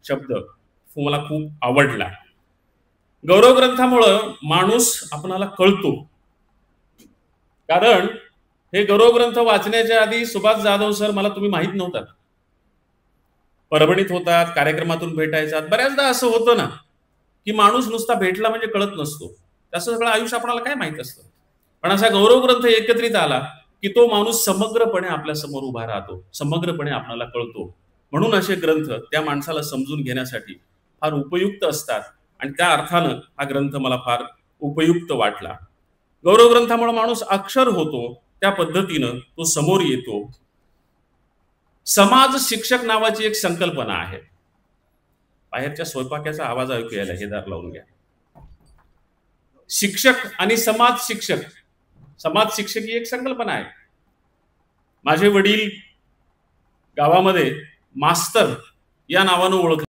शब्द मला खूप आवडला. गौरव ग्रंथामुळं माणूस आपणाला कळतो. कारण हे गौरव ग्रंथ वाचण्याच्या आधी सुभाष जाधव सर मला तुम्ही माहित नव्हतात. परभणीत होतात, कार्यक्रमातून भेटायचा. बऱ्याचदा असं होतं ना की माणूस नुसता भेटला म्हणजे कळत नसतो. त्याचं सगळं आयुष्य आपल्याला काय माहित असतं. पण असा गौरव ग्रंथ एकत्रित आला की तो माणूस समग्रपणे आपल्या समोर उभा राहतो, समग्रपणे आपल्याला कळतो. म्हणून असे ग्रंथ त्या माणसाला समजून घेण्यासाठी फार उपयुक्त असतात आणि त्या अर्थानं हा ग्रंथ मला फार उपयुक्त वाटला. गौरव ग्रंथामुळे माणूस अक्षर होतो, त्या पद्धतीनं तो समोर येतो. समाज शिक्षक नावाची एक संकल्पना आहे. बाहेरच्या स्वयंपाकाचा आवाज ऐकू यायला, हे दार लावून घ्या. शिक्षक आणि समाज शिक्षक, समाज शिक्षक ही एक संकल्पना आहे. माझे वडील गावामध्ये मास्तर या नावानं ओळखले